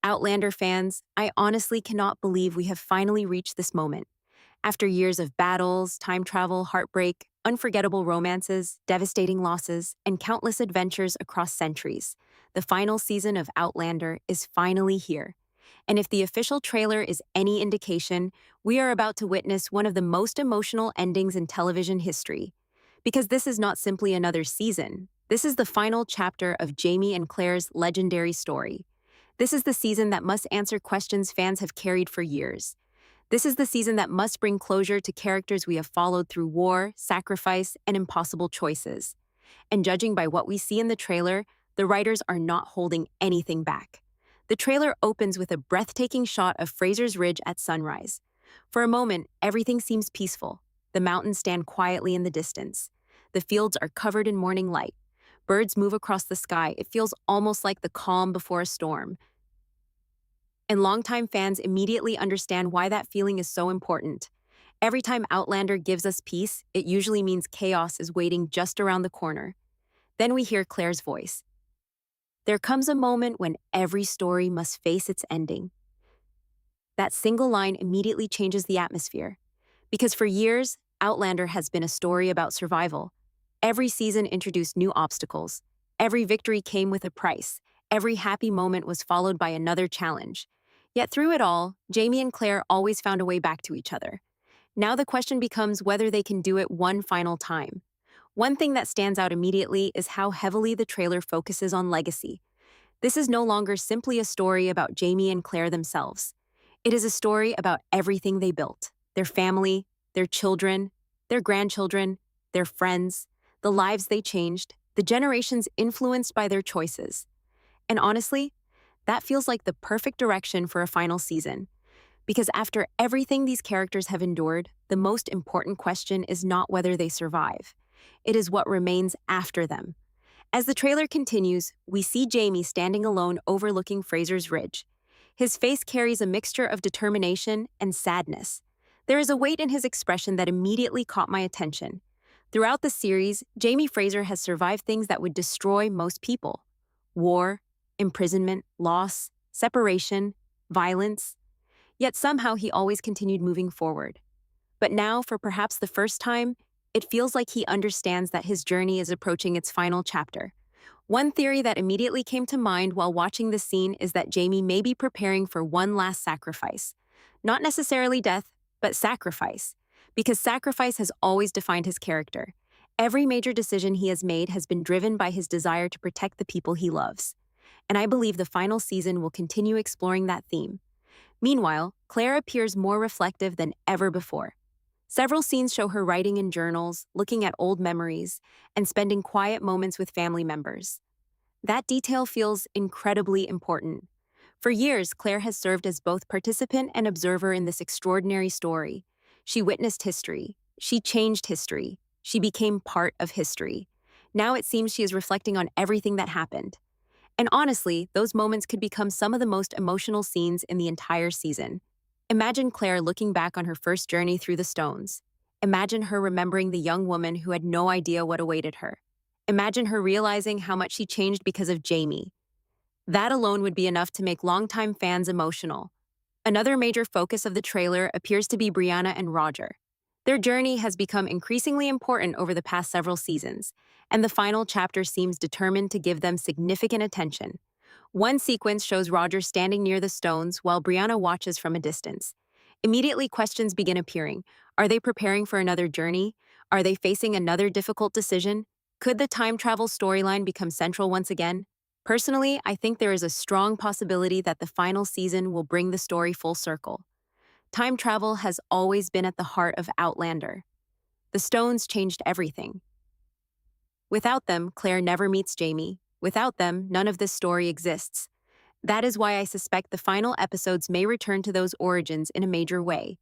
Outlander fans, I honestly cannot believe we have finally reached this moment. After years of battles, time travel, heartbreak, unforgettable romances, devastating losses, and countless adventures across centuries, the final season of Outlander is finally here. And if the official trailer is any indication, we are about to witness one of the most emotional endings in television history. Because this is not simply another season, this is the final chapter of Jamie and Claire's legendary story. This is the season that must answer questions fans have carried for years. This is the season that must bring closure to characters we have followed through war, sacrifice, and impossible choices. And judging by what we see in the trailer, the writers are not holding anything back. The trailer opens with a breathtaking shot of Fraser's Ridge at sunrise. For a moment, everything seems peaceful. The mountains stand quietly in the distance. The fields are covered in morning light. Birds move across the sky. It feels almost like the calm before a storm. And longtime fans immediately understand why that feeling is so important. Every time Outlander gives us peace, it usually means chaos is waiting just around the corner. Then we hear Claire's voice. There comes a moment when every story must face its ending. That single line immediately changes the atmosphere. Because for years, Outlander has been a story about survival. Every season introduced new obstacles. Every victory came with a price. Every happy moment was followed by another challenge. Yet through it all, Jamie and Claire always found a way back to each other. Now the question becomes whether they can do it one final time. One thing that stands out immediately is how heavily the trailer focuses on legacy. This is no longer simply a story about Jamie and Claire themselves. It is a story about everything they built: their family, their children, their grandchildren, their friends, the lives they changed, the generations influenced by their choices. And honestly, that feels like the perfect direction for a final season. Because after everything these characters have endured, the most important question is not whether they survive. It is what remains after them. As the trailer continues, we see Jamie standing alone overlooking Fraser's Ridge. His face carries a mixture of determination and sadness. There is a weight in his expression that immediately caught my attention. Throughout the series, Jamie Fraser has survived things that would destroy most people: war, imprisonment, loss, separation, violence. Yet somehow he always continued moving forward. But now, for perhaps the first time, it feels like he understands that his journey is approaching its final chapter. One theory that immediately came to mind while watching the scene is that Jamie may be preparing for one last sacrifice. Not necessarily death, but sacrifice. Because sacrifice has always defined his character. Every major decision he has made has been driven by his desire to protect the people he loves. And I believe the final season will continue exploring that theme. Meanwhile, Claire appears more reflective than ever before. Several scenes show her writing in journals, looking at old memories, and spending quiet moments with family members. That detail feels incredibly important. For years, Claire has served as both participant and observer in this extraordinary story. She witnessed history. She changed history. She became part of history. Now it seems she is reflecting on everything that happened. And honestly, those moments could become some of the most emotional scenes in the entire season. Imagine Claire looking back on her first journey through the stones. Imagine her remembering the young woman who had no idea what awaited her. Imagine her realizing how much she changed because of Jamie. That alone would be enough to make longtime fans emotional. Another major focus of the trailer appears to be Brianna and Roger. Their journey has become increasingly important over the past several seasons, and the final chapter seems determined to give them significant attention. One sequence shows Roger standing near the stones while Brianna watches from a distance. Immediately, questions begin appearing. Are they preparing for another journey? Are they facing another difficult decision? Could the time travel storyline become central once again? Personally, I think there is a strong possibility that the final season will bring the story full circle. Time travel has always been at the heart of Outlander. The stones changed everything. Without them, Claire never meets Jamie. Without them, none of this story exists. That is why I suspect the final episodes may return to those origins in a major way.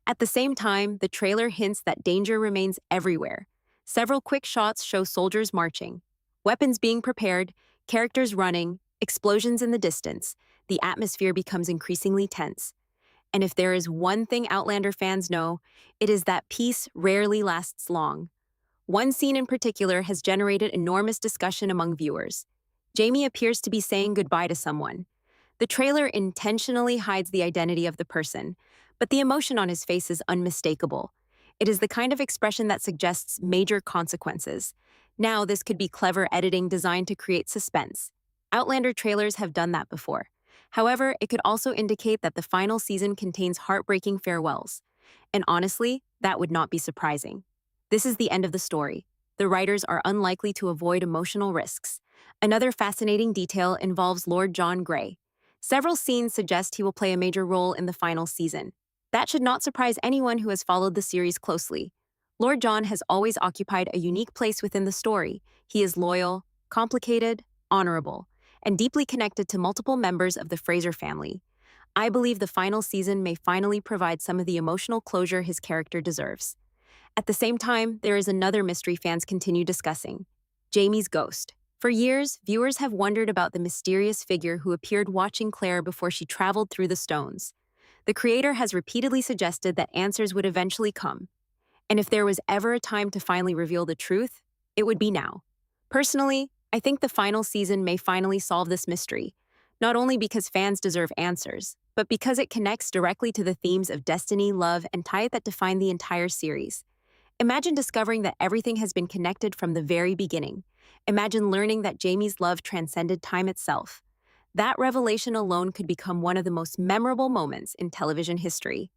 At the same time, the trailer hints that danger remains everywhere. Several quick shots show soldiers marching, weapons being prepared, characters running, explosions in the distance. The atmosphere becomes increasingly tense. And if there is one thing Outlander fans know, it is that peace rarely lasts long. One scene in particular has generated enormous discussion among viewers. Jamie appears to be saying goodbye to someone. The trailer intentionally hides the identity of the person, but the emotion on his face is unmistakable. It is the kind of expression that suggests major consequences. Now, this could be clever editing designed to create suspense. Outlander trailers have done that before. However, it could also indicate that the final season contains heartbreaking farewells. And honestly, that would not be surprising. This is the end of the story. The writers are unlikely to avoid emotional risks. Another fascinating detail involves Lord John Grey. Several scenes suggest he will play a major role in the final season. That should not surprise anyone who has followed the series closely. Lord John has always occupied a unique place within the story. He is loyal, complicated, honorable, and deeply connected to multiple members of the Fraser family. I believe the final season may finally provide some of the emotional closure his character deserves. At the same time, there is another mystery fans continue discussing: Jamie's ghost. For years, viewers have wondered about the mysterious figure who appeared watching Claire before she traveled through the stones. The creator has repeatedly suggested that answers would eventually come. And if there was ever a time to finally reveal the truth, it would be now. Personally, I think the final season may finally solve this mystery, not only because fans deserve answers, but because it connects directly to the themes of destiny, love, and tie that define the entire series. Imagine discovering that everything has been connected from the very beginning. Imagine learning that Jamie's love transcended time itself. That revelation alone could become one of the most memorable moments in television history.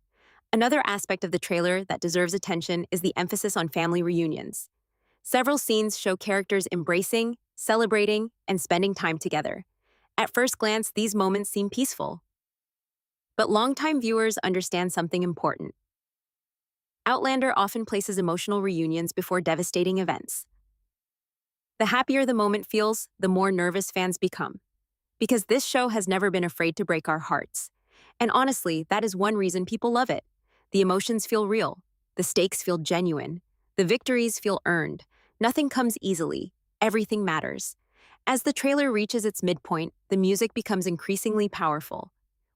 Another aspect of the trailer that deserves attention is the emphasis on family reunions. Several scenes show characters embracing, celebrating, and spending time together. At first glance, these moments seem peaceful. But longtime viewers understand something important. Outlander often places emotional reunions before devastating events. The happier the moment feels, the more nervous fans become. Because this show has never been afraid to break our hearts. And honestly, that is one reason people love it. The emotions feel real. The stakes feel genuine. The victories feel earned. Nothing comes easily. Everything matters. As the trailer reaches its midpoint, the music becomes increasingly powerful.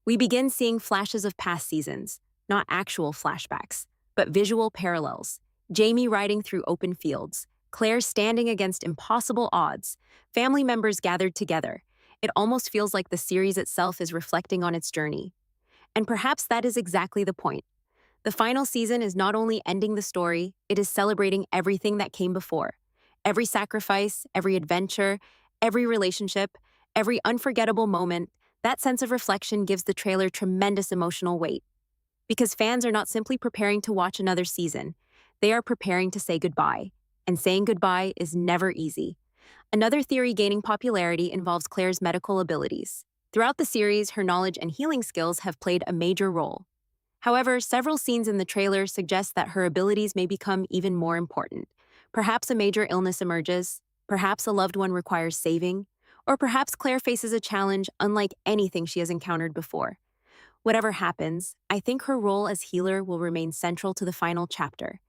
We begin seeing flashes of past seasons, not actual flashbacks, but visual parallels. Jamie riding through open fields, Claire standing against impossible odds, family members gathered together. It almost feels like the series itself is reflecting on its journey. And perhaps that is exactly the point. The final season is not only ending the story, it is celebrating everything that came before. Every sacrifice, every adventure, every relationship, every unforgettable moment. That sense of reflection gives the trailer tremendous emotional weight. Because fans are not simply preparing to watch another season, they are preparing to say goodbye. And saying goodbye is never easy. Another theory gaining popularity involves Claire's medical abilities. Throughout the series, her knowledge and healing skills have played a major role. However, several scenes in the trailer suggest that her abilities may become even more important. Perhaps a major illness emerges, perhaps a loved one requires saving, or perhaps Claire faces a challenge unlike anything she has encountered before. Whatever happens, I think her role as healer will remain central to the final chapter.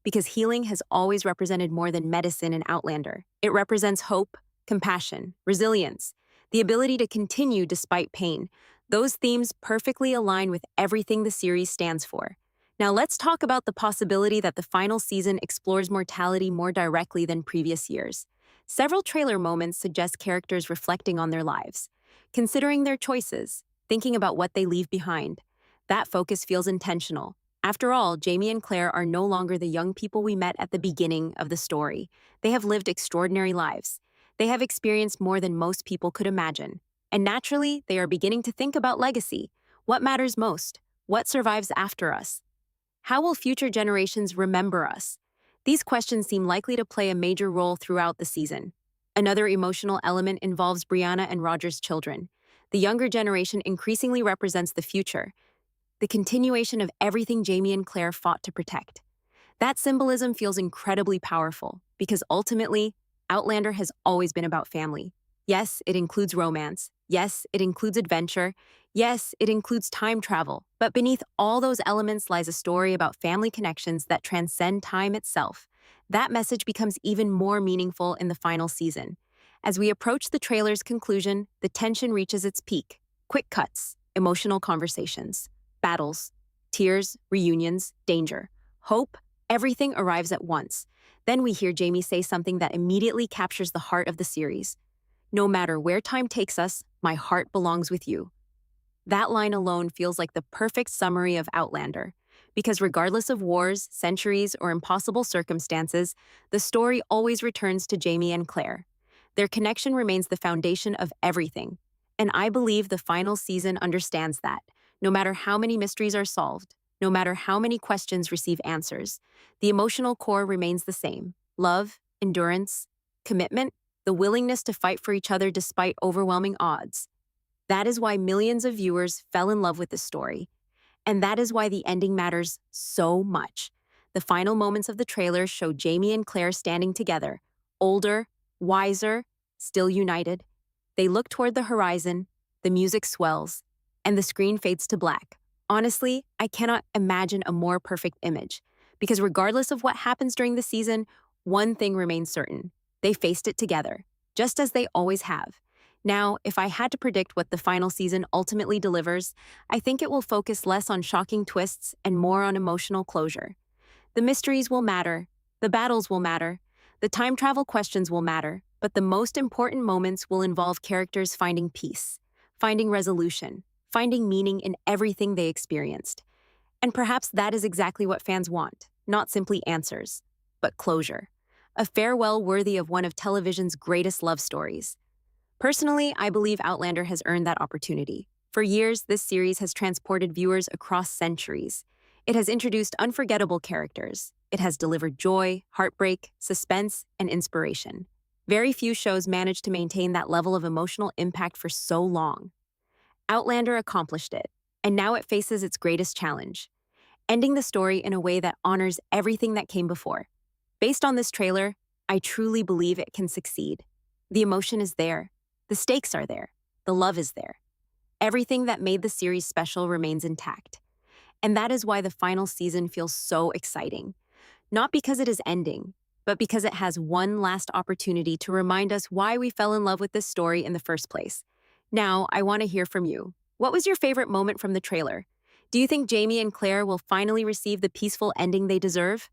Because healing has always represented more than medicine in Outlander. It represents hope, compassion, resilience, the ability to continue despite pain. Those themes perfectly align with everything the series stands for. Now let's talk about the possibility that the final season explores mortality more directly than previous years. Several trailer moments suggest characters reflecting on their lives, considering their choices, thinking about what they leave behind. That focus feels intentional. After all, Jamie and Claire are no longer the young people we met at the beginning of the story. They have lived extraordinary lives. They have experienced more than most people could imagine. And naturally, they are beginning to think about legacy. What matters most? What survives after us? How will future generations remember us? These questions seem likely to play a major role throughout the season. Another emotional element involves Brianna and Roger's children. The younger generation increasingly represents the future, the continuation of everything Jamie and Claire fought to protect. That symbolism feels incredibly powerful because ultimately, Outlander has always been about family. Yes, it includes romance. Yes, it includes adventure. Yes, it includes time travel. But beneath all those elements lies a story about family connections that transcend time itself. That message becomes even more meaningful in the final season. As we approach the trailer's conclusion, the tension reaches its peak. Quick cuts, emotional conversations, battles, tears, reunions, danger, hope, everything arrives at once. Then we hear Jamie say something that immediately captures the heart of the series. No matter where time takes us, My heart belongs with you. That line alone feels like the perfect summary of Outlander, because regardless of wars, centuries, or impossible circumstances, the story always returns to Jamie and Claire. Their connection remains the foundation of everything, and I believe the final season understands that. No matter how many mysteries are solved, no matter how many questions receive answers, the emotional core remains the same: love, endurance, commitment, the willingness to fight for each other despite overwhelming odds. That is why millions of viewers fell in love with this story. And that is why the ending matters so much. The final moments of the trailer show Jamie and Claire standing together, older, wiser, still united. They look toward the horizon, the music swells, and the screen fades to black. Honestly, I cannot imagine a more perfect image, because regardless of what happens during the season, one thing remains certain. They faced it together, just as they always have. Now, if I had to predict what the final season ultimately delivers, I think it will focus less on shocking twists and more on emotional closure. The mysteries will matter, the battles will matter, the time travel questions will matter, but the most important moments will involve characters finding peace, finding resolution, finding meaning in everything they experienced. And perhaps that is exactly what fans want, not simply answers, but closure. A farewell worthy of one of television's greatest love stories. Personally, I believe Outlander has earned that opportunity. For years, this series has transported viewers across centuries. It has introduced unforgettable characters. It has delivered joy, heartbreak, suspense, and inspiration. Very few shows manage to maintain that level of emotional impact for so long. Outlander accomplished it, and now it faces its greatest challenge: ending the story in a way that honors everything that came before. Based on this trailer, I truly believe it can succeed. The emotion is there. The stakes are there. The love is there. Everything that made the series special remains intact. And that is why the final season feels so exciting. Not because it is ending, but because it has one last opportunity to remind us why we fell in love with this story in the first place. Now, I want to hear from you. What was your favorite moment from the trailer? Do you think Jamie and Claire will finally receive the peaceful ending they deserve?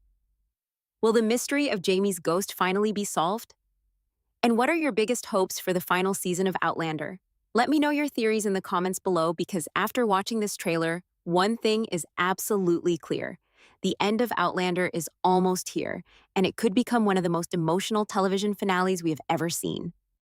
Will the mystery of Jamie's ghost finally be solved? And what are your biggest hopes for the final season of Outlander? Let me know your theories in the comments below, because after watching this trailer, one thing is absolutely clear. The end of Outlander is almost here, and it could become one of the most emotional television finales we have ever seen.